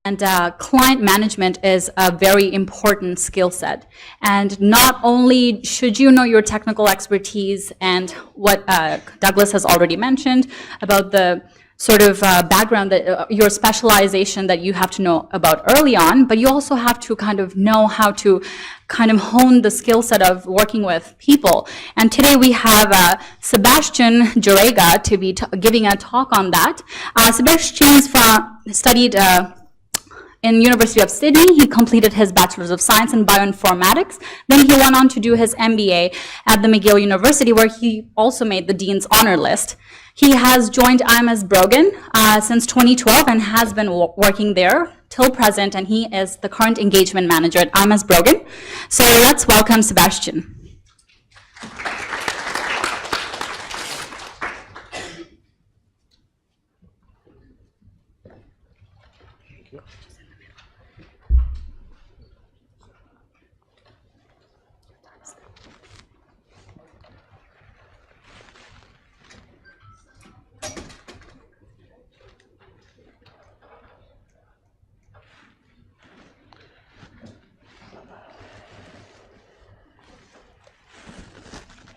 And client management is a very important skill set. And not only should you know your technical expertise and what Douglas has already mentioned about the sort of background, that your specialization that you have to know about early on, but you also have to kind of know how to kind of hone the skill set of working with people. And today we have Sebastien Gerega to be giving a talk on that. Sebastien studied in University of Sydney. He completed his Bachelor's of Science in Bioinformatics. Then he went on to do his MBA at the McGill University, where he also made the Dean's Honor List. He has joined IMS Brogan since 2012 and has been working there till present, and he is the current engagement manager at IMS Brogan. So let's welcome Sebastien.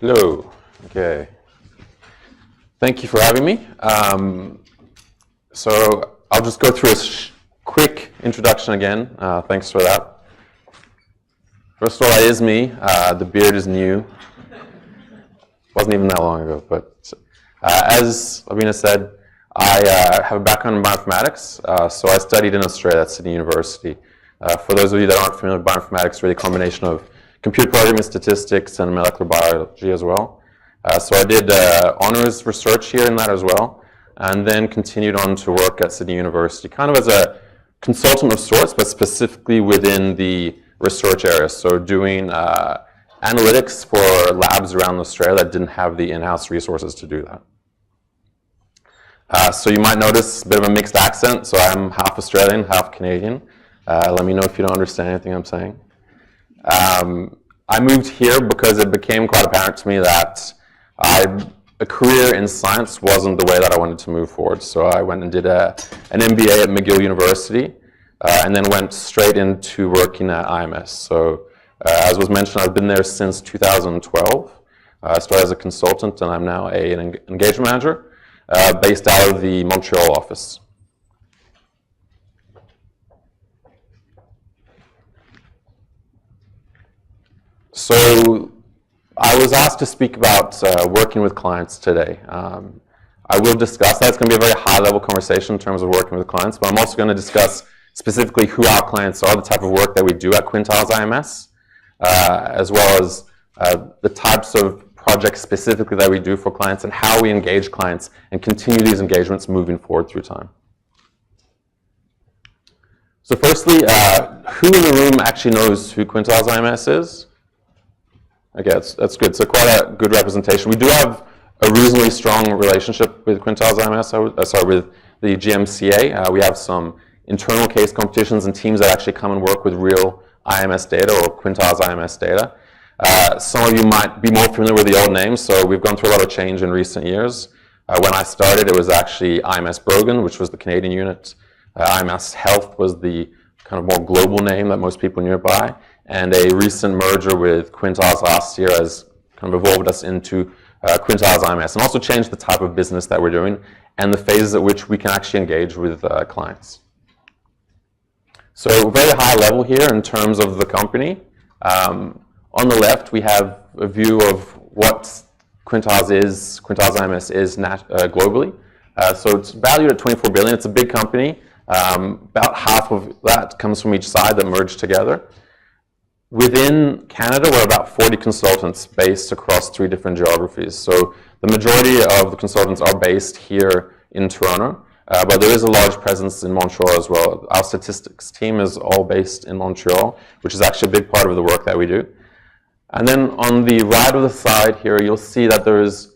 Hello. Okay. Thank you for having me. So I'll just go through a quick introduction again. Thanks for that. First of all, that is me. The beard is new. Wasn't even that long ago, but as Lavina said, I have a background in bioinformatics. So I studied in Australia at Sydney University. For those of you that aren't familiar with bioinformatics, it's really a combination of computer programming, statistics, and molecular biology as well. So I did honors research here in that as well, and then continued on to work at Sydney University, kind of as a consultant of sorts, but specifically within the research area. So doing analytics for labs around Australia that didn't have the in-house resources to do that. So you might notice a bit of a mixed accent. So I'm half Australian, half Canadian. Let me know if you don't understand anything I'm saying. I moved here because it became quite apparent to me that a career in science wasn't the way that I wanted to move forward. So I went and did an MBA at McGill University, and then went straight into working at IMS. So as was mentioned, I've been there since 2012. I started as a consultant, and I'm now an engagement manager based out of the Montreal office. So I was asked to speak about working with clients today. I will discuss that. It's going to be a very high-level conversation in terms of working with clients, but I'm also going to discuss specifically who our clients are, the type of work that we do at QuintilesIMS, as well as the types of projects specifically that we do for clients and how we engage clients and continue these engagements moving forward through time. So firstly, who in the room actually knows who QuintilesIMS is? Okay, that's good. So quite a good representation. We do have a reasonably strong relationship with QuintilesIMS, with the GMCA. We have some internal case competitions and teams that actually come and work with real IMS data or QuintilesIMS data. Some of you might be more familiar with the old names, so we've gone through a lot of change in recent years. When I started, it was actually IMS Brogan, which was the Canadian unit. IMS Health was the kind of more global name that most people knew it by. And a recent merger with Quintiles last year has kind of evolved us into QuintilesIMS, and also changed the type of business that we're doing and the phases at which we can actually engage with clients. So very high level here in terms of the company. On the left, we have a view of what QuintilesIMS is globally. So it's valued at $24 billion. It's a big company. About half of that comes from each side that merged together. Within Canada, we're about 40 consultants based across 3 different geographies. So the majority of the consultants are based here in Toronto, but there is a large presence in Montreal as well. Our statistics team is all based in Montreal, which is actually a big part of the work that we do. And then on the right of the side here, you'll see that there is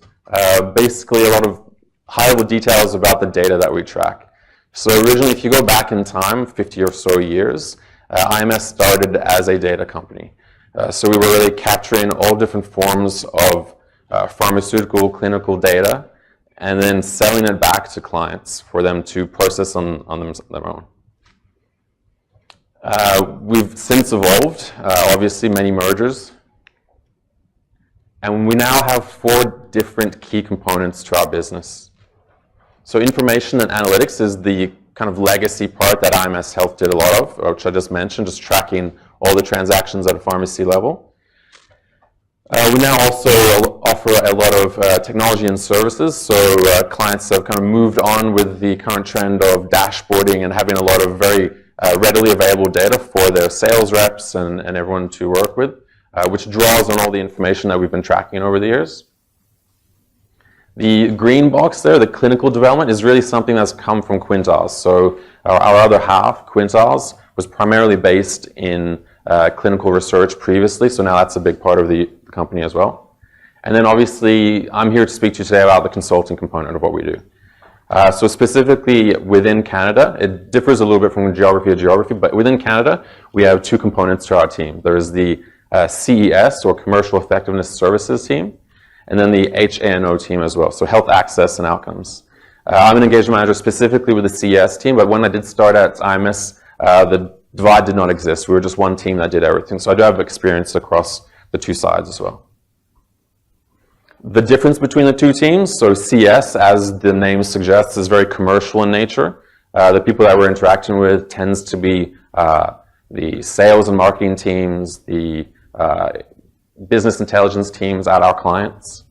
basically a lot of high-level details about the data that we track. So originally, if you go back in time, 50 or so years, IMS started as a data company. So we were really capturing all different forms of pharmaceutical, clinical data, and then selling it back to clients for them to process on their own. We've since evolved, obviously, many mergers. And we now have 4 different key components to our business. So information and analytics is the kind of legacy part that IMS Health did a lot of, which I just mentioned, just tracking all the transactions at a pharmacy level. We now also offer a lot of technology and services, so clients have kind of moved on with the current trend of dashboarding and having a lot of very readily available data for their sales reps and everyone to work with, which draws on all the information that we've been tracking over the years. The green box there, the clinical development, is really something that's come from Quintiles. So our other half, Quintiles, was primarily based in clinical research previously, so now that's a big part of the company as well. And then obviously, I'm here to speak to you today about the consulting component of what we do. So specifically within Canada, it differs a little bit from geography to geography, but within Canada, we have 2 components to our team. There's the CES, or Commercial Effectiveness Services team, and then the HANO team as well, so Health Access and Outcomes. I'm an engagement manager specifically with the CES team, but when I did start at IMS, the divide did not exist. We were just one team that did everything, so I do have experience across the 2 sides as well. The difference between the 2 teams, so CS, as the name suggests, is very commercial in nature. The people that we're interacting with tends to be the sales and marketing teams, the business intelligence teams at our clients.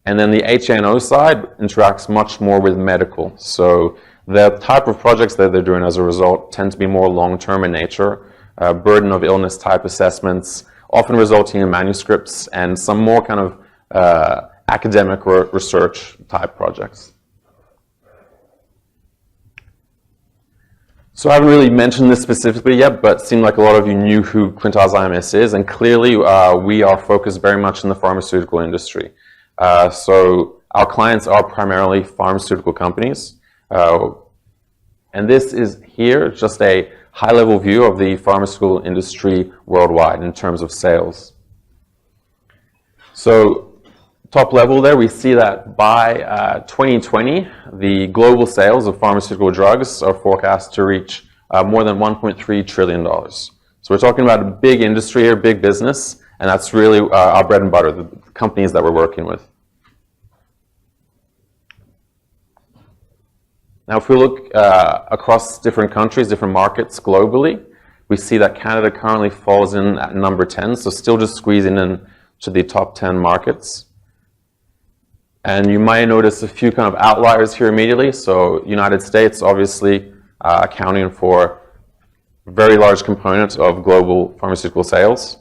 And then the HNO side interacts much more with medical. So the type of projects that they're doing as a result tend to be more long-term in nature, burden of illness type assessments, often resulting in manuscripts and some more kind of academic research type projects. So I haven't really mentioned this specifically yet, but it seemed like a lot of you knew who QuintilesIMS is, and clearly we are focused very much in the pharmaceutical industry. So our clients are primarily pharmaceutical companies, and this is here just a high-level view of the pharmaceutical industry worldwide in terms of sales. So top level there, we see that by 2020, the global sales of pharmaceutical drugs are forecast to reach more than $1.3 trillion. So we're talking about a big industry here, big business, and that's really our bread and butter, the companies that we're working with. Now, if we look across different countries, different markets globally, we see that Canada currently falls in at number 10, so still just squeezing in to the top 10 markets. And you might notice a few kind of outliers here immediately. So United States, obviously, accounting for a very large component of global pharmaceutical sales.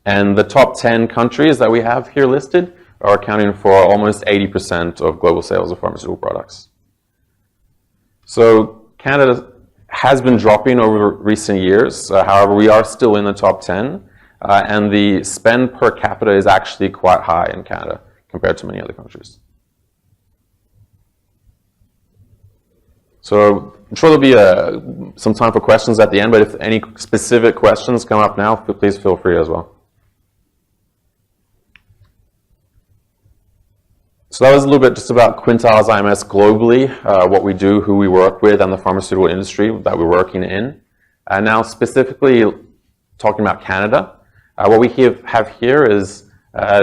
And the top 10 countries that we have here listed are accounting for almost 80% of global sales of pharmaceutical products. So Canada has been dropping over recent years. However, we are still in the top 10, and the spend per capita is actually quite high in Canada compared to many other countries. So I'm sure there'll be some time for questions at the end, but if any specific questions come up now, please feel free as well. So that was a little bit just about QuintilesIMS globally, what we do, who we work with, and the pharmaceutical industry that we're working in. And now specifically talking about Canada, what we have here is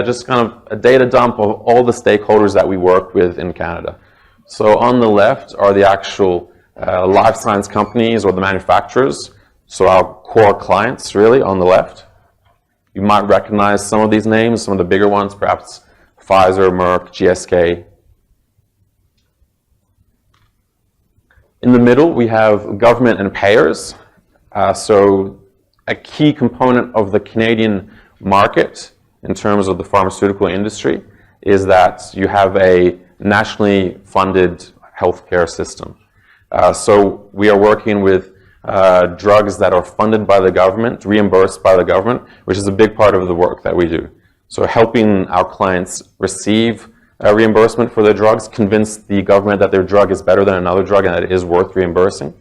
just kind of a data dump of all the stakeholders that we work with in Canada. So on the left are the actual life science companies or the manufacturers, so our core clients really on the left. You might recognize some of these names, some of the bigger ones, perhaps Pfizer, Merck, GSK. In the middle, we have government and payers. So a key component of the Canadian market in terms of the pharmaceutical industry is that you have a nationally funded healthcare system. So we are working with drugs that are funded by the government, reimbursed by the government, which is a big part of the work that we do. So helping our clients receive reimbursement for their drugs, convince the government that their drug is better than another drug and that it is worth reimbursing.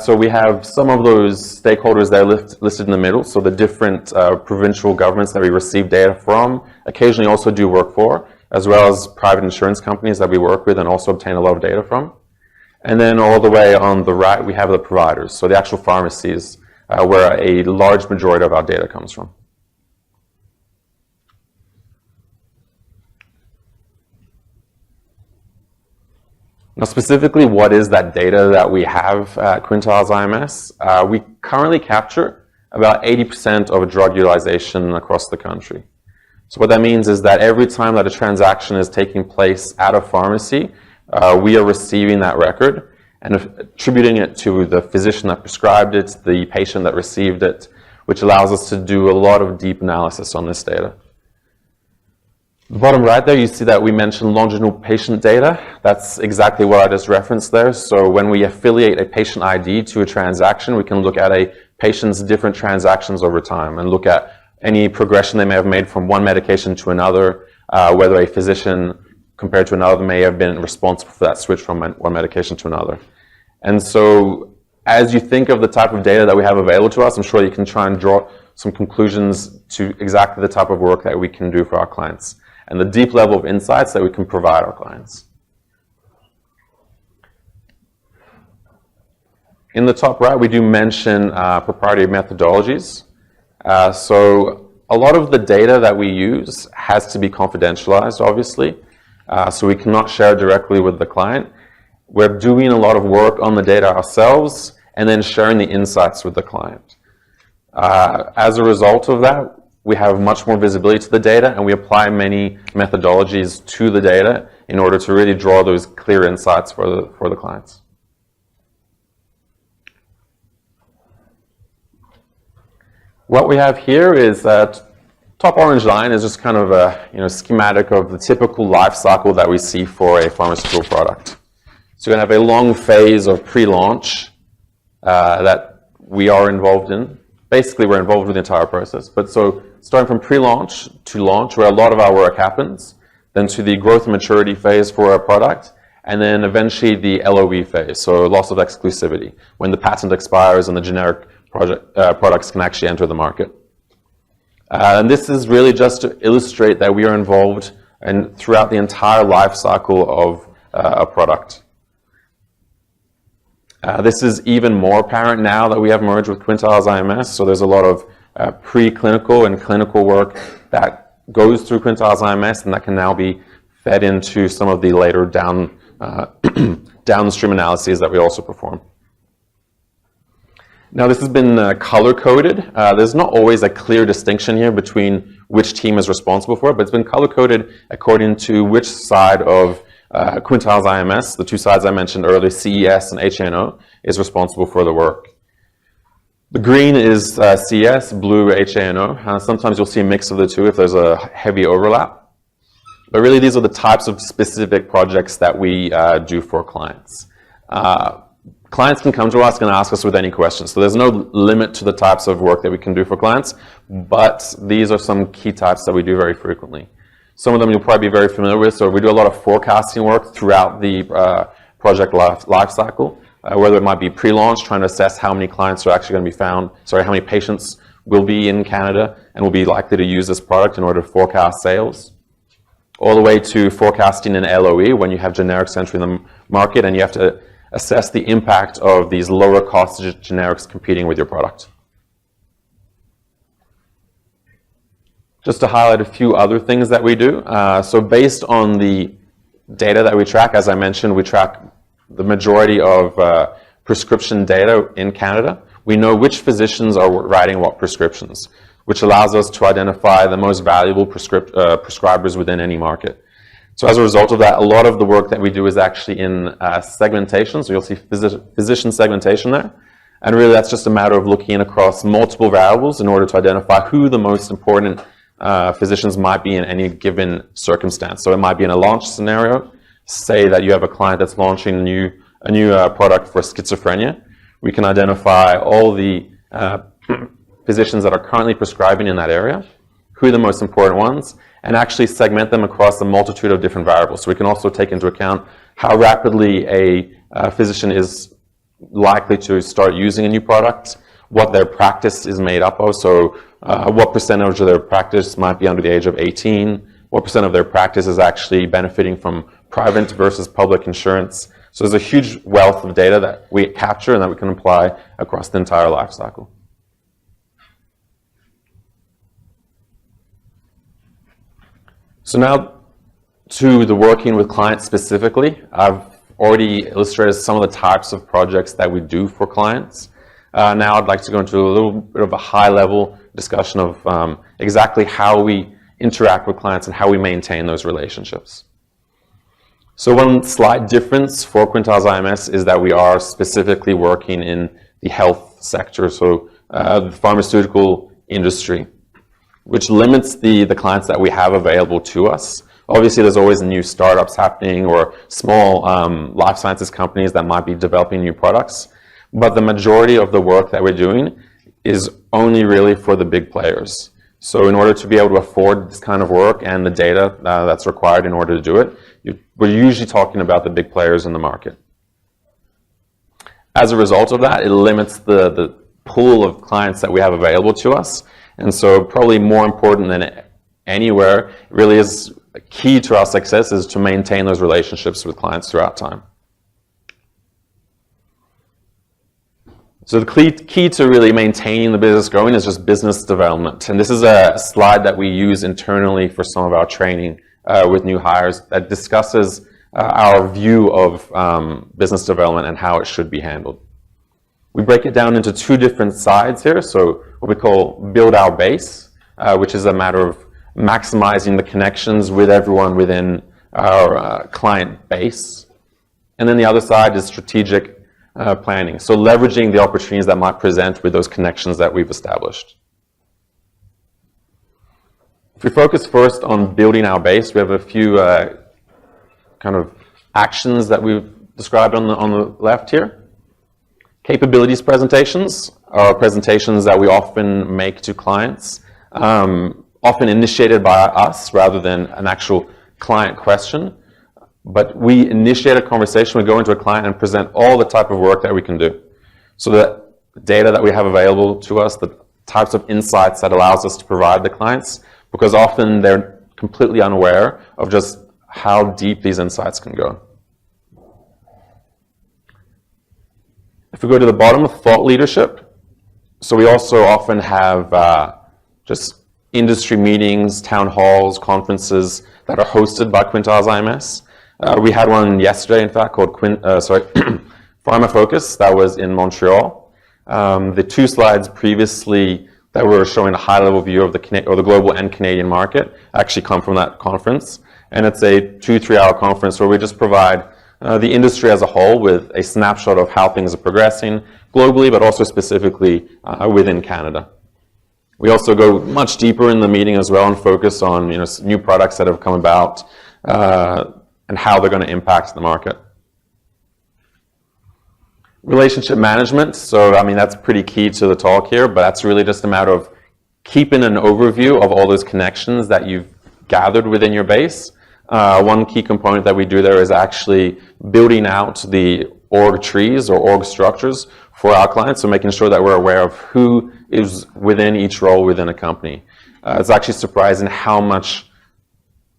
So we have some of those stakeholders that are listed in the middle, so the different provincial governments that we receive data from, occasionally also do work for, as well as private insurance companies that we work with and also obtain a lot of data from. And then all the way on the right, we have the providers, so the actual pharmacies, where a large majority of our data comes from. Now, specifically, what is that data that we have at QuintilesIMS? We currently capture about 80% of drug utilization across the country. So what that means is that every time that a transaction is taking place at a pharmacy, we are receiving that record and attributing it to the physician that prescribed it, the patient that received it, which allows us to do a lot of deep analysis on this data. The bottom right there, you see that we mentioned longitudinal patient data. That's exactly what I just referenced there. So when we affiliate a patient ID to a transaction, we can look at a patient's different transactions over time and look at any progression they may have made from one medication to another, whether a physician compared to another may have been responsible for that switch from one medication to another. And so as you think of the type of data that we have available to us, I'm sure you can try and draw some conclusions to exactly the type of work that we can do for our clients and the deep level of insights that we can provide our clients. In the top right, we do mention proprietary methodologies. So a lot of the data that we use has to be confidentialized, obviously, so we cannot share directly with the client. We're doing a lot of work on the data ourselves and then sharing the insights with the client. As a result of that, we have much more visibility to the data, and we apply many methodologies to the data in order to really draw those clear insights for the clients. What we have here is that top orange line is just kind of a schematic of the typical life cycle that we see for a pharmaceutical product. So you're going to have a long phase of pre-launch that we are involved in. Basically, we're involved with the entire process. But so starting from pre-launch to launch, where a lot of our work happens, then to the growth and maturity phase for a product, and then eventually the LOE phase, so loss of exclusivity, when the patent expires and the generic products can actually enter the market. And this is really just to illustrate that we are involved throughout the entire life cycle of a product. This is even more apparent now that we have merged with QuintilesIMS, so there's a lot of preclinical and clinical work that goes through QuintilesIMS and that can now be fed into some of the later downstream analyses that we also perform. Now, this has been color-coded. There's not always a clear distinction here between which team is responsible for it, but it's been color-coded according to which side of QuintilesIMS, the two sides I mentioned earlier, CES and HANO, is responsible for the work. The green is CES, blue HANO. Sometimes you'll see a mix of the two if there's a heavy overlap. But really, these are the types of specific projects that we do for clients. Clients can come to us and ask us with any questions. So there's no limit to the types of work that we can do for clients, but these are some key types that we do very frequently. Some of them you'll probably be very familiar with. So we do a lot of forecasting work throughout the project life cycle, whether it might be pre-launch, trying to assess how many clients are actually going to be found, how many patients will be in Canada and will be likely to use this product in order to forecast sales, all the way to forecasting an LOE when you have generics entering the market and you have to assess the impact of these lower cost generics competing with your product. Just to highlight a few other things that we do. So based on the data that we track, as I mentioned, we track the majority of prescription data in Canada. We know which physicians are writing what prescriptions, which allows us to identify the most valuable prescribers within any market. So as a result of that, a lot of the work that we do is actually in segmentation. So you'll see physician segmentation there. And really that's just a matter of looking across multiple variables in order to identify who the most important physicians might be in any given circumstance. So it might be in a launch scenario. Say that you have a client that's launching a new product for schizophrenia. We can identify all the physicians that are currently prescribing in that area, who are the most important ones, and actually segment them across a multitude of different variables. So we can also take into account how rapidly a physician is likely to start using a new product, what their practice is made up of, so what percentage of their practice might be under the age of 18, what percent of their practice is actually benefiting from private versus public insurance. So there's a huge wealth of data that we capture and that we can apply across the entire life cycle. So now to the working with clients specifically. I've already illustrated some of the types of projects that we do for clients. Now I'd like to go into a little bit of a high-level discussion of exactly how we interact with clients and how we maintain those relationships. So one slight difference for QuintilesIMS is that we are specifically working in the health sector, so the pharmaceutical industry, which limits the clients that we have available to us. Obviously, there's always new startups happening or small life sciences companies that might be developing new products. But the majority of the work that we're doing is only really for the big players. So in order to be able to afford this kind of work and the data that's required in order to do it, we're usually talking about the big players in the market. As a result of that, it limits the pool of clients that we have available to us. And so probably more important than anywhere, really is key to our success is to maintain those relationships with clients throughout time. So the key to really maintaining the business going is just business development. And this is a slide that we use internally for some of our training with new hires that discusses our view of business development and how it should be handled. We break it down into two different sides here. So what we call build our base, which is a matter of maximizing the connections with everyone within our client base. And then the other side is strategic planning, so leveraging the opportunities that might present with those connections that we've established. If we focus first on building our base, we have a few kind of actions that we've described on the left here. Capabilities presentations are presentations that we often make to clients, often initiated by us rather than an actual client question. But we initiate a conversation, we go into a client and present all the type of work that we can do. So the data that we have available to us, the types of insights that allows us to provide the clients, because often they're completely unaware of just how deep these insights can go. If we go to the bottom of thought leadership, so we also often have just industry meetings, town halls, conferences that are hosted by QuintilesIMS. We had one yesterday, in fact, called Pharma Focus, that was in Montreal. The two slides previously that were showing a high-level view of the global and Canadian market actually come from that conference. And it's a 2-3 hour conference where we just provide the industry as a whole with a snapshot of how things are progressing globally, but also specifically within Canada. We also go much deeper in the meeting as well and focus on new products that have come about and how they're going to impact the market. Relationship management, so I mean that's pretty key to the talk here, but that's really just a matter of keeping an overview of all those connections that you've gathered within your base. One key component that we do there is actually building out the org trees or org structures for our clients, so making sure that we're aware of who is within each role within a company. It's actually surprising how much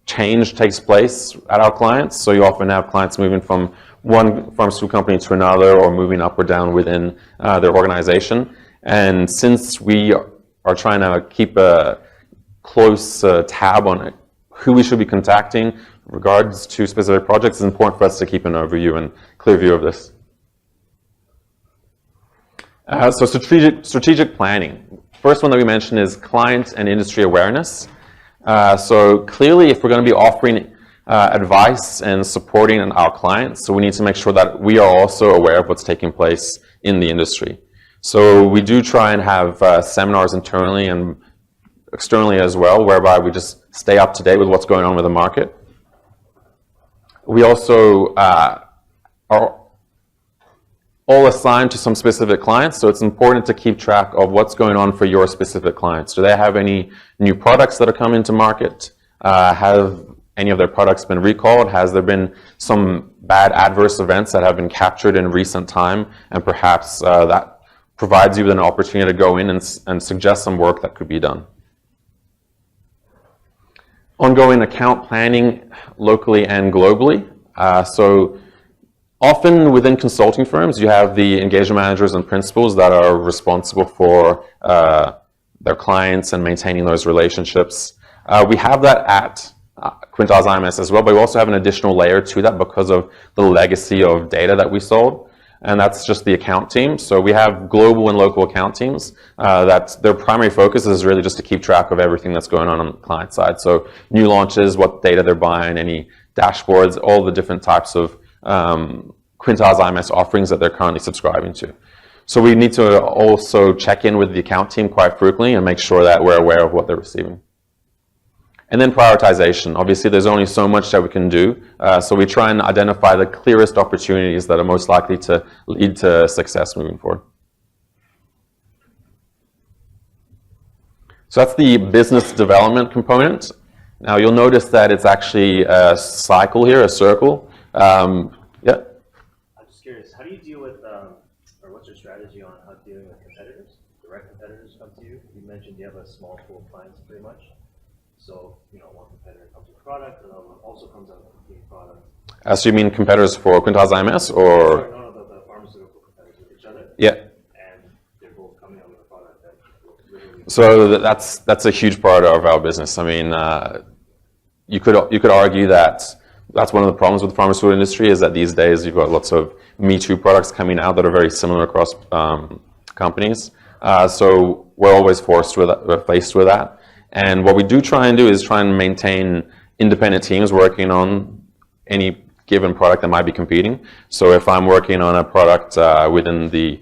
change takes place at our clients. So you often have clients moving from one pharmaceutical company to another or moving up or down within their organization. And since we are trying to keep a close tab on it, who we should be contacting in regards to specific projects, it's important for us to keep an overview and clear view of this. So strategic planning. First one that we mentioned is client and industry awareness. So clearly, if we're going to be offering advice and supporting our clients, so we need to make sure that we are also aware of what's taking place in the industry. So we do try and have seminars internally and externally as well, whereby we just stay up to date with what's going on with the market. We also are all assigned to some specific clients, so it's important to keep track of what's going on for your specific clients. Do they have any new products that are coming to market? Have any of their products been recalled? Has there been some bad adverse events that have been captured in recent time? And perhaps that provides you with an opportunity to go in and suggest some work that could be done. Ongoing account planning locally and globally. So Often within consulting firms, you have the engagement managers and principals that are responsible for their clients and maintaining those relationships. We have that at QuintilesIMS as well, but we also have an additional layer to that because of the legacy of data that we sold, and that's just the account team. So we have global and local account teams that their primary focus is really just to keep track of everything that's going on the client side. So new launches, what data they're buying, any dashboards, all the different types of QuintilesIMS offerings that they're currently subscribing to. So we need to also check in with the account team quite frequently and make sure that we're aware of what they're receiving. And then prioritization. Obviously, there's only so much that we can do, so we try and identify the clearest opportunities that are most likely to lead to success moving forward. So that's the business development component. Now you'll notice that it's actually a cycle here, a circle. Yeah. I'm just curious, how do you deal with, or what's your strategy on how dealing with competitors? Direct competitors come to you. You mentioned you have a small pool of clients, pretty much. So, one competitor comes with a product, another one also comes out with a competing product. So you mean competitors for QuintilesIMS, or? Sorry, no, the pharmaceutical competitors with each other. Yeah. And they're both coming out with a product that literally. So that's a huge part of our business. I mean, you could argue that that's one of the problems with the pharmaceutical industry is that these days you've got lots of Me Too products coming out that are very similar across companies. So we're always faced with that. And what we do try and do is try and maintain independent teams working on any given product that might be competing. So if I'm working on a product within the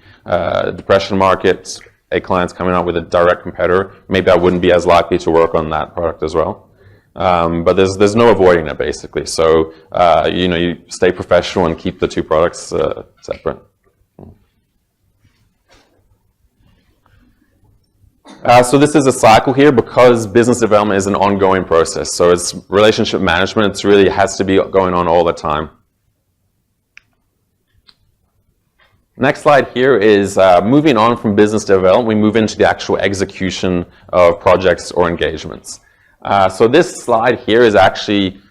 depression market, a client's coming out with a direct competitor, maybe I wouldn't be as likely to work on that product as well. But there's no avoiding it, basically. So you stay professional and keep the two products separate. So this is a cycle here because business development is an ongoing process. So it's relationship management. It really has to be going on all the time. Next slide here is moving on from business development. We move into the actual execution of projects or engagements. So this slide here is actually,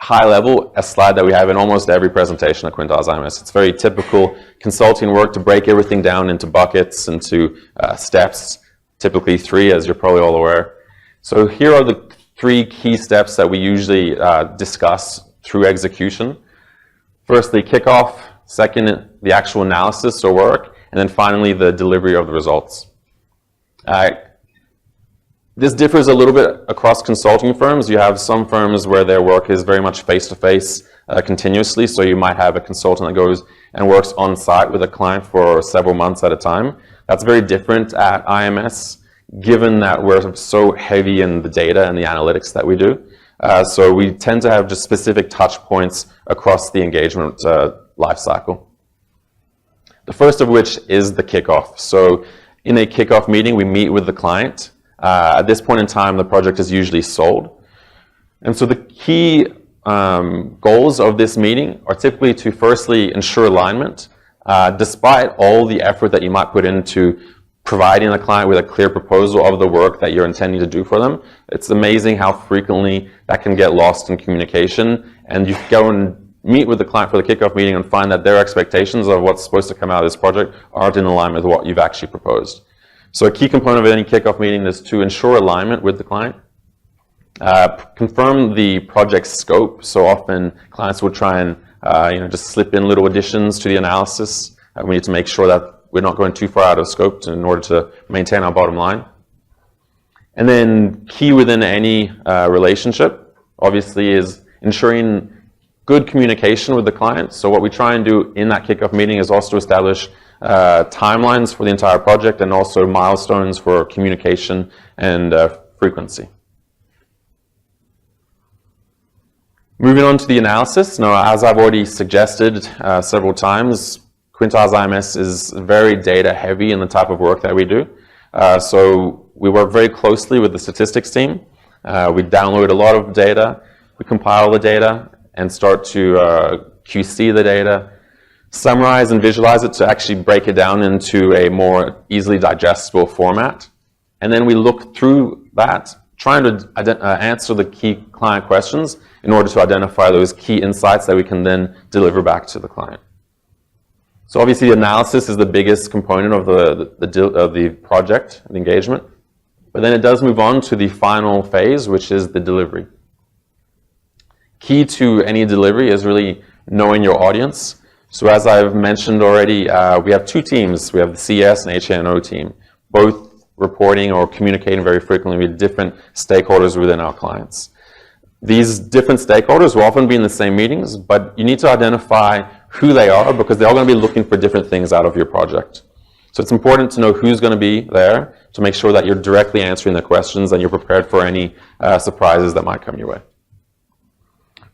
high level, a slide that we have in almost every presentation at QuintilesIMS. It's very typical consulting work to break everything down into buckets, into steps, typically 3, as you're probably all aware. So here are the 3 key steps that we usually discuss through execution. Firstly, kickoff. Second, the actual analysis or work. And then finally, the delivery of the results. This differs a little bit across consulting firms. You have some firms where their work is very much face-to-face continuously. So you might have a consultant that goes and works on-site with a client for several months at a time. That's very different at IMS, given that we're so heavy in the data and the analytics that we do. So we tend to have just specific touch points across the engagement lifecycle. The first of which is the kickoff. So in a kickoff meeting, we meet with the client. At this point in time, the project is usually sold. And so the key goals of this meeting are typically to firstly ensure alignment, despite all the effort that you might put into providing the client with a clear proposal of the work that you're intending to do for them. It's amazing how frequently that can get lost in communication, and you go and meet with the client for the kickoff meeting and find that their expectations of what's supposed to come out of this project aren't in alignment with what you've actually proposed. So a key component of any kickoff meeting is to ensure alignment with the client. Confirm the project's scope. So often clients will try and just slip in little additions to the analysis. We need to make sure that we're not going too far out of scope in order to maintain our bottom line. And then key within any relationship, obviously, is ensuring good communication with the client. So what we try and do in that kickoff meeting is also establish timelines for the entire project and also milestones for communication and frequency. Moving on to the analysis. Now, as I've already suggested several times, QuintilesIMS is very data heavy in the type of work that we do. So we work very closely with the statistics team. We download a lot of data, we compile the data, and start to QC the data, summarize and visualize it to actually break it down into a more easily digestible format. And then we look through that, trying to answer the key client questions in order to identify those key insights that we can then deliver back to the client. So obviously, the analysis is the biggest component of the project, the engagement. But then it does move on to the final phase, which is the delivery. Key to any delivery is really knowing your audience. So as I've mentioned already, we have two teams. We have the CS and HA&O team, both reporting or communicating very frequently with different stakeholders within our clients. These different stakeholders will often be in the same meetings, but you need to identify who they are because they're all going to be looking for different things out of your project. So it's important to know who's going to be there to make sure that you're directly answering the questions and you're prepared for any surprises that might come your way.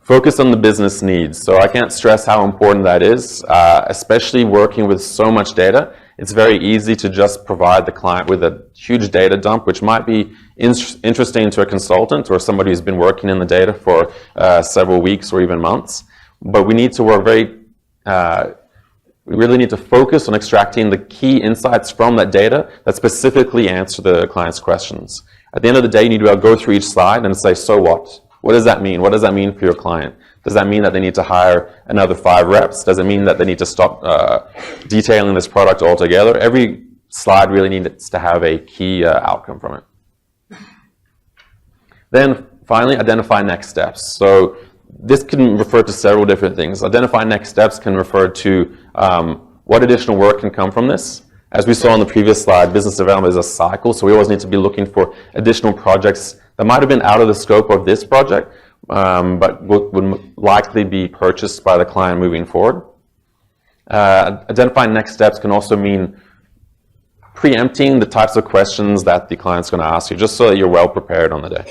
Focus on the business needs. So I can't stress how important that is, especially working with so much data. It's very easy to just provide the client with a huge data dump, which might be interesting to a consultant or somebody who's been working in the data for several weeks or even months. But we need to work we really need to focus on extracting the key insights from that data that specifically answer the client's questions. At the end of the day, you need to be able to go through each slide and say, so what? What does that mean? What does that mean for your client? Does that mean that they need to hire another 5 reps? Does it mean that they need to stop detailing this product altogether? Every slide really needs to have a key outcome from it. Then finally, identify next steps. So this can refer to several different things. Identify next steps can refer to what additional work can come from this. As we saw on the previous slide, business development is a cycle, so we always need to be looking for additional projects that might have been out of the scope of this project, but would likely be purchased by the client moving forward. Identifying next steps can also mean preempting the types of questions that the client's going to ask you, just so that you're well prepared on the day.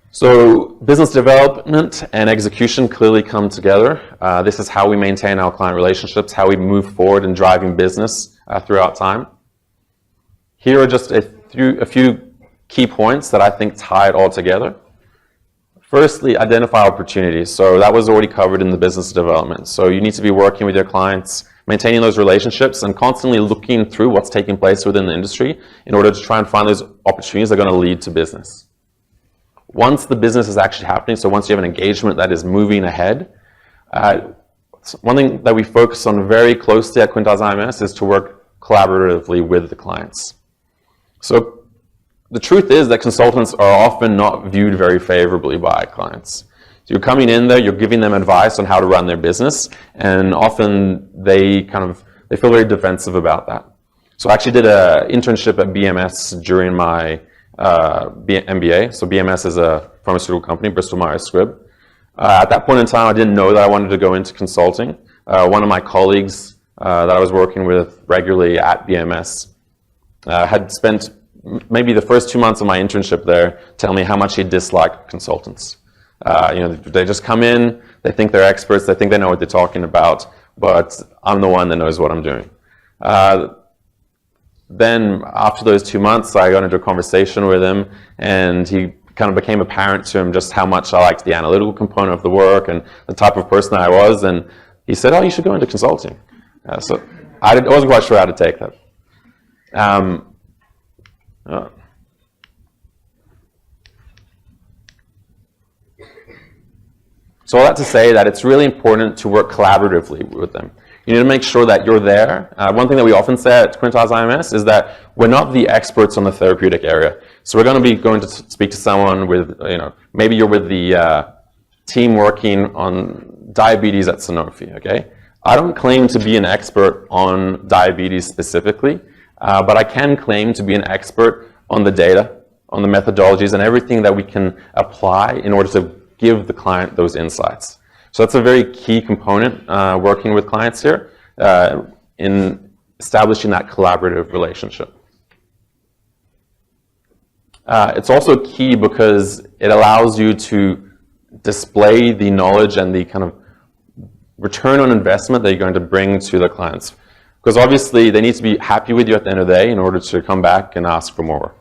So business development and execution clearly come together. This is how we maintain our client relationships, how we move forward in driving business throughout time. Here are just a few key points that I think tie it all together. Firstly, identify opportunities. So that was already covered in the business development. So you need to be working with your clients, maintaining those relationships, and constantly looking through what's taking place within the industry in order to try and find those opportunities that are going to lead to business. Once the business is actually happening, so once you have an engagement that is moving ahead, one thing that we focus on very closely at QuintilesIMS is to work collaboratively with the clients. So the truth is that consultants are often not viewed very favorably by clients. So you're coming in there, you're giving them advice on how to run their business, and often they feel very defensive about that. So I actually did an internship at BMS during my MBA. So BMS is a pharmaceutical company, Bristol Myers Squibb. At that point in time, I didn't know that I wanted to go into consulting. One of my colleagues that I was working with regularly at BMS had spent maybe the first 2 months of my internship there telling me how much he disliked consultants. They just come in, they think they're experts, they think they know what they're talking about, but I'm the one that knows what I'm doing. Then after those 2 months, I got into a conversation with him, and he kind of became apparent to him just how much I liked the analytical component of the work and the type of person I was, and he said, oh, you should go into consulting. So I wasn't quite sure how to take that. So all that to say that it's really important to work collaboratively with them. You need to make sure that you're there. One thing that we often say at QuintilesIMS is that we're not the experts on the therapeutic area. So we're going to be going to speak to someone with, maybe you're with the team working on diabetes at Sanofi, okay? I don't claim to be an expert on diabetes specifically, but I can claim to be an expert on the data, on the methodologies, and everything that we can apply in order to give the client those insights. So that's a very key component working with clients here in establishing that collaborative relationship. It's also key because it allows you to display the knowledge and the kind of return on investment that you're going to bring to the clients. Because obviously they need to be happy with you at the end of the day in order to come back and ask for more.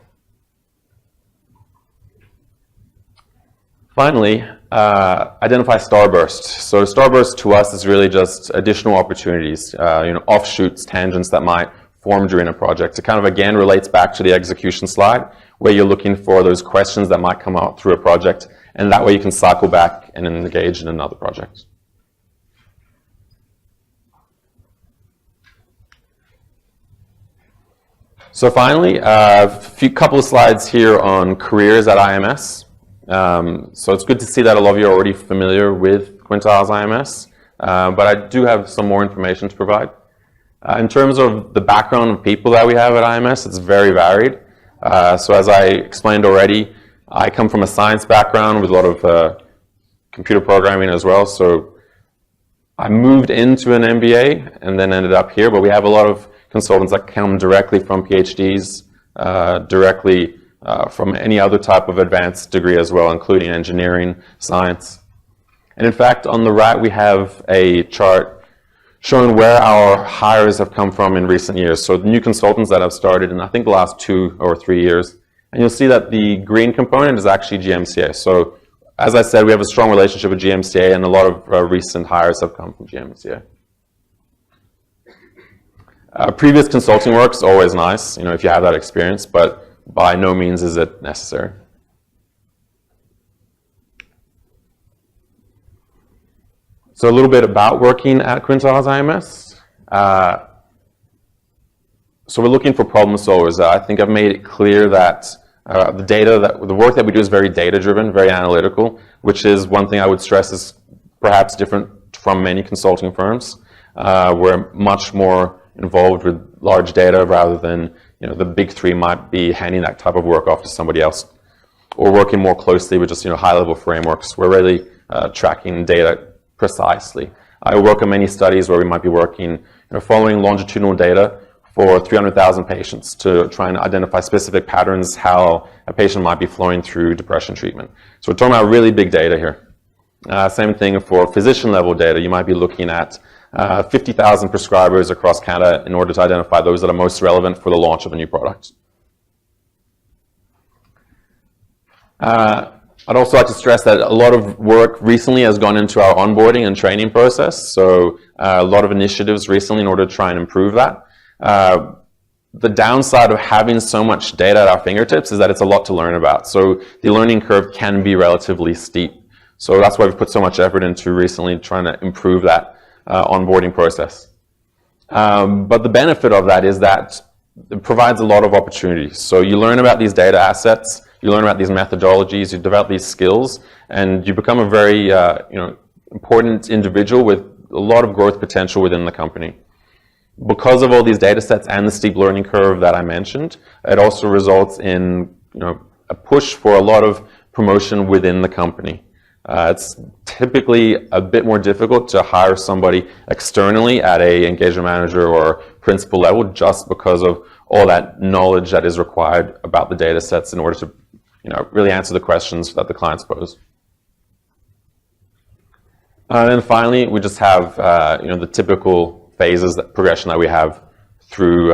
Finally, identify starburst. So starburst to us is really just additional opportunities, offshoots, tangents that might form during a project. It kind of again relates back to the execution slide, where you're looking for those questions that might come out through a project, and that way you can cycle back and engage in another project. So finally, a couple of slides here on careers at IMS. So it's good to see that a lot of you are already familiar with QuintilesIMS, but I do have some more information to provide. In terms of the background of people that we have at IMS, it's very varied. So as I explained already, I come from a science background with a lot of computer programming as well. So I moved into an MBA and then ended up here, but we have a lot of consultants that come directly from PhDs, directly from any other type of advanced degree as well, including engineering, science. And in fact, on the right, we have a chart showing where our hires have come from in recent years. So the new consultants that have started in, I think, the last 2 or 3 years. And you'll see that the green component is actually GMCA. So as I said, we have a strong relationship with GMCA, and a lot of recent hires have come from GMCA. Previous consulting work is always nice, if you have that experience, but by no means is it necessary. So a little bit about working at QuintilesIMS. So we're looking for problem solvers. I think I've made it clear that the work that we do is very data-driven, very analytical, which is one thing I would stress is perhaps different from many consulting firms. We're much more involved with large data rather than the big three might be handing that type of work off to somebody else, or working more closely with just high-level frameworks. We're really tracking data precisely. I work on many studies where we might be working, following longitudinal data for 300,000 patients to try and identify specific patterns how a patient might be flowing through depression treatment. So we're talking about really big data here. Same thing for physician-level data. You might be looking at 50,000 prescribers across Canada in order to identify those that are most relevant for the launch of a new product. I'd also like to stress that a lot of work recently has gone into our onboarding and training process. So a lot of initiatives recently in order to try and improve that. The downside of having so much data at our fingertips is that it's a lot to learn about. So the learning curve can be relatively steep. So that's why we've put so much effort into recently trying to improve that onboarding process. But the benefit of that is that it provides a lot of opportunities. So you learn about these data assets, you learn about these methodologies, you develop these skills, and you become a very important individual with a lot of growth potential within the company. Because of all these data sets and the steep learning curve that I mentioned, it also results in a push for a lot of promotion within the company. It's typically a bit more difficult to hire somebody externally at a engagement manager or principal level just because of all that knowledge that is required about the data sets in order to really answer the questions that the clients pose. And then finally, we just have the typical phases, progression that we have through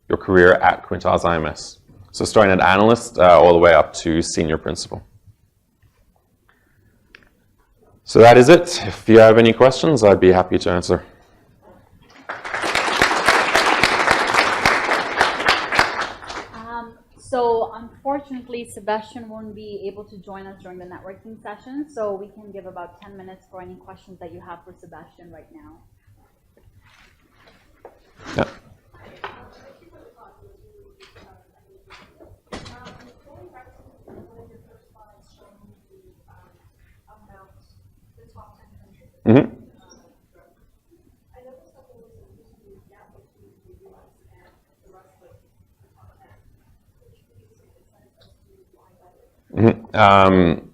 your career at QuintilesIMS. So starting at analyst all the way up to senior principal. So that is it. If you have any questions, I'd be happy to answer. So unfortunately, Sebastien won't be able to join us during the networking session, so we can give about 10 minutes for any questions that you have for Sebastien right now. Yeah. Mm-hmm. Mm-hmm.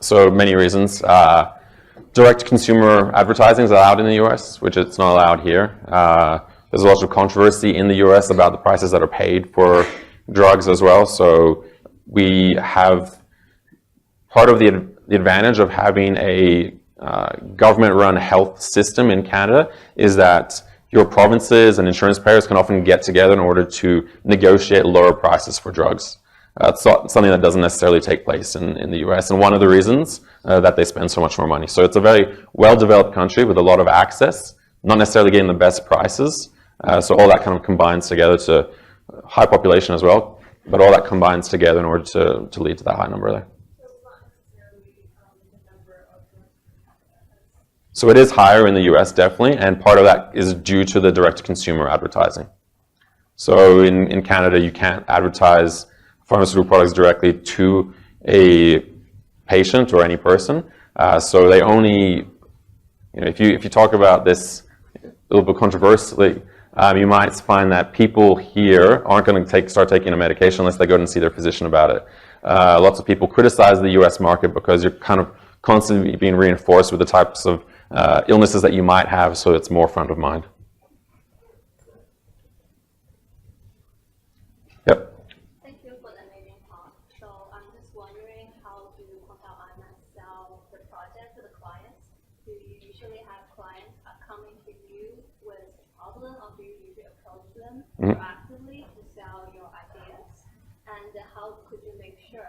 So many reasons. Direct consumer advertising is allowed in the US, which it's not allowed here. There's a lot of controversy in the US about the prices that are paid for drugs as well. So we have part of the advantage of having a government-run health system in Canada is that your provinces and insurance payers can often get together in order to negotiate lower prices for drugs. It's something that doesn't necessarily take place in the US, and one of the reasons that they spend so much more money. So it's a very well-developed country with a lot of access, not necessarily getting the best prices. So all that kind of combines together to high population as well, but all that combines together in order to lead to that high number there. So it is higher in the US, definitely, and part of that is due to the direct-to-consumer advertising. So in Canada, you can't advertise pharmaceutical products directly to a patient or any person. So they only, if you talk about this a little bit controversially, you might find that people here aren't going to start taking a medication unless they go and see their physician about it. Lots of people criticize the US market because you're kind of constantly being reinforced with the types of illnesses that you might have, so it's more front of mind. Yep. Thank you for the amazing talk. So I'm just wondering, how do QuintilesIMS sell the project to the clients? Do you usually have clients coming to you with a problem, or do you usually approach them proactively to sell your ideas? And how could you make sure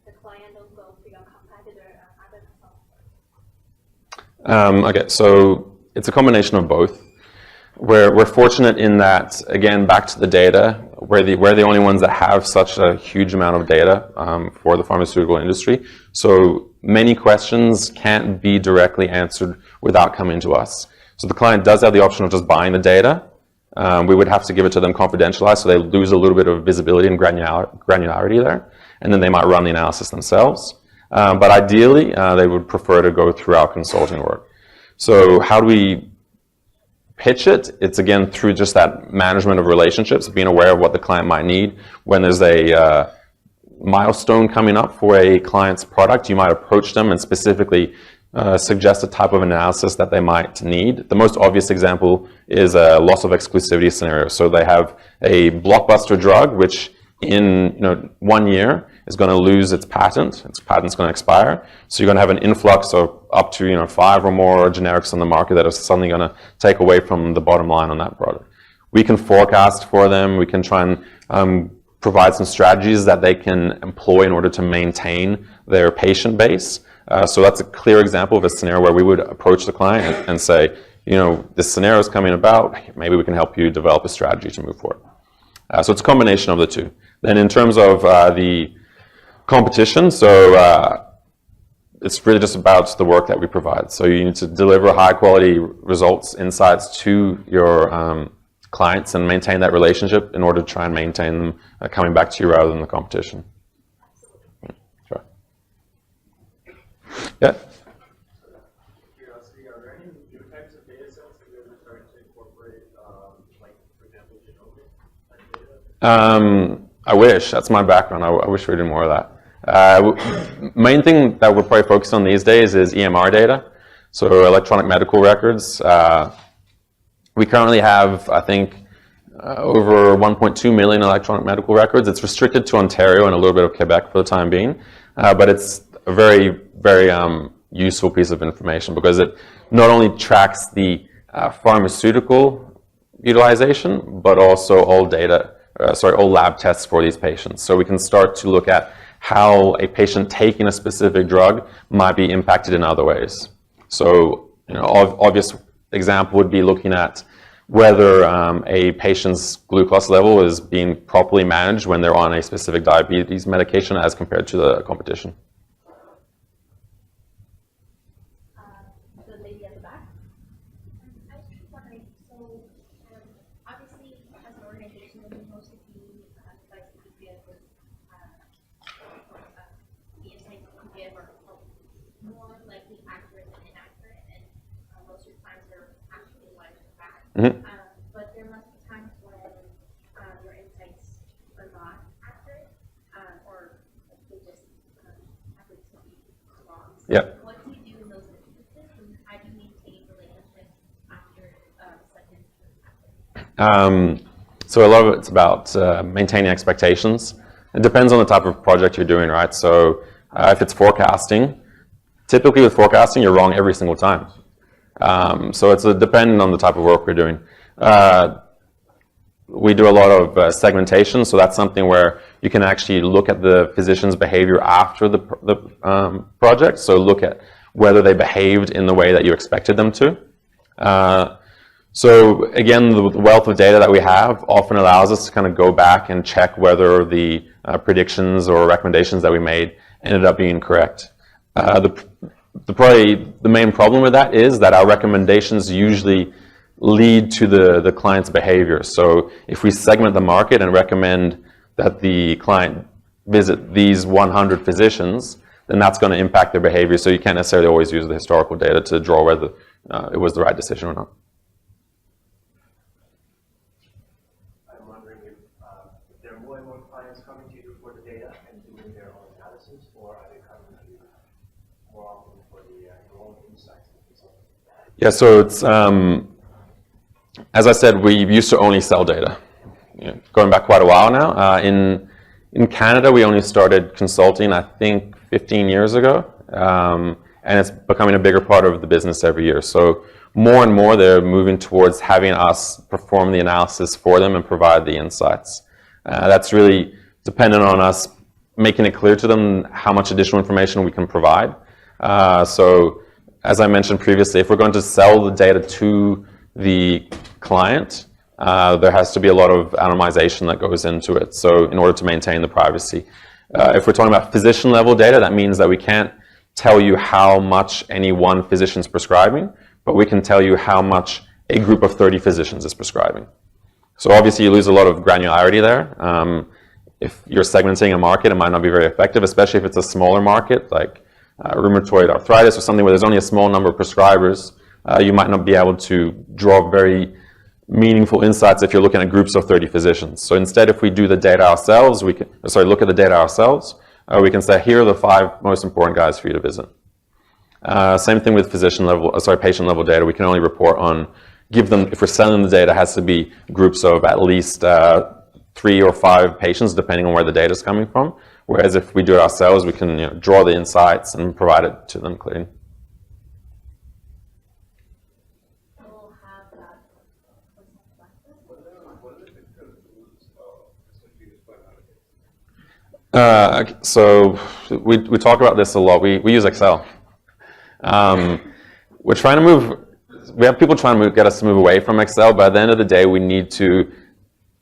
the client don't go to your competitor and other consultants? Okay, so it's a combination of both. We're fortunate in that, again, back to the data, we're the only ones that have such a huge amount of data for the pharmaceutical industry. So many questions can't be directly answered without coming to us. So the client does have the option of just buying the data. We would have to give it to them confidentialized, so they lose a little bit of visibility and granularity there, and then they might run the analysis themselves. But ideally, they would prefer to go through our consulting work. So how do we pitch it? It's again through just that management of relationships, being aware of what the client might need. When there's a milestone coming up for a client's product, you might approach them and specifically suggest a type of analysis that they might need. The most obvious example is a loss of exclusivity scenario. So they have a blockbuster drug, which in 1 year is going to lose its patent. Its patent's going to expire. So you're going to have an influx of up to 5 or more generics on the market that are suddenly going to take away from the bottom line on that product. We can forecast for them. We can try and provide some strategies that they can employ in order to maintain their patient base. So that's a clear example of a scenario where we would approach the client and say, this scenario is coming about. Maybe we can help you develop a strategy to move forward. So it's a combination of the two. Then in terms of the competition, so it's really just about the work that we provide. So you need to deliver high quality results, insights to your clients and maintain that relationship in order to try and maintain them coming back to you rather than the competition. Sure. Yeah. Curiosity, are there any new types of data sets that you're starting to incorporate, like, for example, genomic data? I wish. That's my background. I wish we did more of that. Main thing that we're probably focused on these days is EMR data, so electronic medical records. We currently have, I think, over 1.2 million electronic medical records. It's restricted to Ontario and a little bit of Quebec for the time being, but it's a very, very useful piece of information because it not only tracks the pharmaceutical utilization, but also all data, all lab tests for these patients. So we can start to look at how a patient taking a specific drug might be impacted in other ways. So, obvious example would be looking at whether a patient's glucose level is being properly managed when they're on a specific diabetes medication as compared to the competition. The lady at the back. I was just wondering, so obviously as an organization, most of the advice that you give is the insights you give are more likely accurate than inaccurate, and most of the times they're actually like bad. But there must be times when your insights are not accurate, or they just happen to be wrong. So Yep. what do you do in those instances, and how do you maintain relationships after such instances happen? So a lot of it's about maintaining expectations. It depends on the type of project you're doing, right? So if it's forecasting, typically with forecasting, you're wrong every single time. So it's dependent on the type of work we're doing. We do a lot of segmentation, so that's something where You can actually look at the physician's behavior after the project, so look at whether they behaved in the way that you expected them to. So again, the wealth of data that we have often allows us to kind of go back and check whether the predictions or recommendations that we made ended up being correct. Probably the main problem with that is that our recommendations usually lead to the client's behavior. So if we segment the market and recommend that the client visit these 100 physicians, then that's going to impact their behavior. So you can't necessarily always use the historical data to draw whether it was the right decision or not. I'm wondering if there are more and more clients coming to you for the data and doing their own analysis, or are they coming to you more often for your own insights? Yeah, so it's, as I said, we used to only sell data. Going back quite a while now. In Canada, we only started consulting, I think, 15 years ago, and it's becoming a bigger part of the business every year. So more and more, they're moving towards having us perform the analysis for them and provide the insights. That's really dependent on us making it clear to them how much additional information we can provide. So as I mentioned previously, if we're going to sell the data to the client, there has to be a lot of anonymization that goes into it, so in order to maintain the privacy. If we're talking about physician-level data, that means that we can't tell you how much any one physician's prescribing, but we can tell you how much a group of 30 physicians is prescribing. So obviously you lose a lot of granularity there. If you're segmenting a market, it might not be very effective, especially if it's a smaller market, like rheumatoid arthritis or something where there's only a small number of prescribers. You might not be able to draw very meaningful insights if you're looking at groups of 30 physicians. So instead, if we do the data ourselves, look at the data ourselves, we can say, here are the 5 most important guys for you to visit. Same thing with patient level data. We can only report on, if we're selling the data, it has to be groups of at least 3 or 5 patients, depending on where the data is coming from. Whereas if we do it ourselves, we can draw the insights and provide it to them clean. So we talk about this a lot. We use Excel. We're trying to move. We have people trying to get us to move away from Excel, but at the end of the day, we need to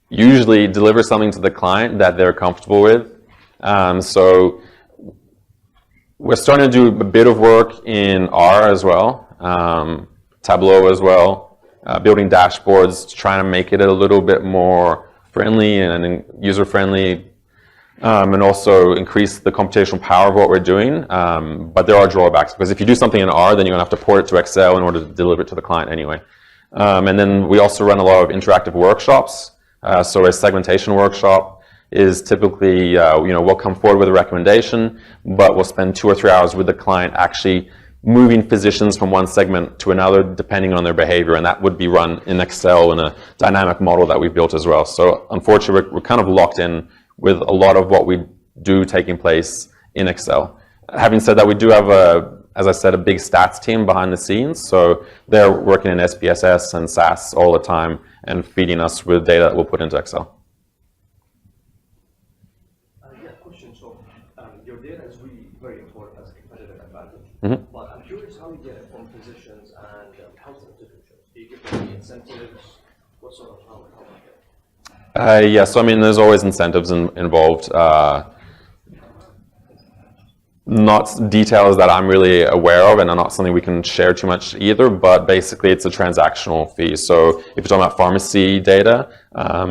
usually deliver something to the client that they're comfortable with. So we're starting to do a bit of work in R as well, Tableau as well, building dashboards, trying to make it a little bit more friendly and user-friendly. And also increase the computational power of what we're doing. But there are drawbacks, because if you do something in R, then you're going to have to port it to Excel in order to deliver it to the client anyway. And then we also run a lot of interactive workshops. So a segmentation workshop is typically, we'll come forward with a recommendation, but we'll spend 2 or 3 hours with the client actually moving physicians from one segment to another depending on their behavior, and that would be run in Excel in a dynamic model that we've built as well. So unfortunately, we're kind of locked in with a lot of what we do taking place in Excel. Having said that, we do have, as I said, a big stats team behind the scenes. So they're working in SPSS and SAS all the time and feeding us with data that we'll put into Excel. Yeah, question. So your data is really very important as a competitive advantage. Mm-hmm. But I'm curious how you get it from physicians and health institutions. Do you give them any incentives? What sort of how you get it? Yeah, so I mean, there's always incentives involved. Not details that I'm really aware of, and are not something we can share too much either, but basically it's a transactional fee. So if you're talking about pharmacy data,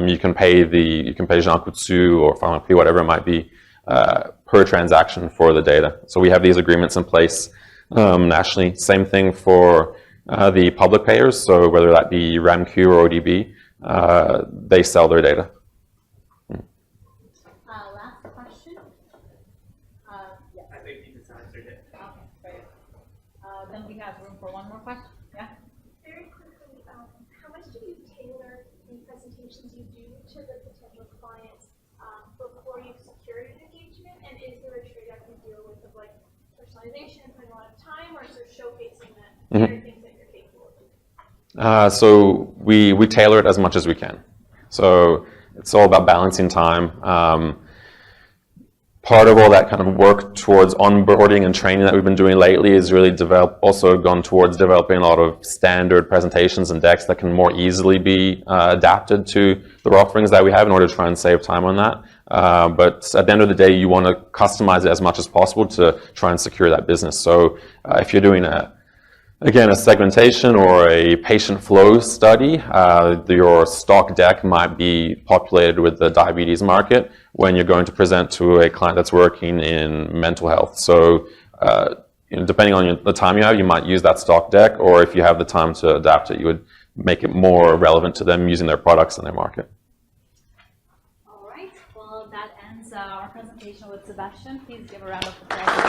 you can pay Jean Coutu or Pharmaprix, whatever it might be, per transaction for the data. So we have these agreements in place nationally. Same thing for the public payers, so whether that be RAMQ or ODB, they sell their data. Last question. Yes. I think you just answered it. Okay, great. Then we have room for one more question. Yeah? Very quickly, how much do you tailor the presentations you do to the potential clients before you've secured an engagement? And is there a trade-off you deal with of like personalization, putting a lot of time, or is there showcasing that very things that you're capable of doing? So we tailor it as much as we can. So it's all about balancing time. part of all that kind of work towards onboarding and training that we've been doing lately is really also gone towards developing a lot of standard presentations and decks that can more easily be adapted to the offerings that we have in order to try and save time on that. But at the end of the day, you want to customize it as much as possible to try and secure that business. So if you're doing again, a segmentation or a patient flow study, your stock deck might be populated with the diabetes market when you're going to present to a client that's working in mental health. So depending on the time you have, you might use that stock deck, or if you have the time to adapt it, you would make it more relevant to them using their products in their market. All right, well, that ends our presentation with Sebastien. Please give a round of applause.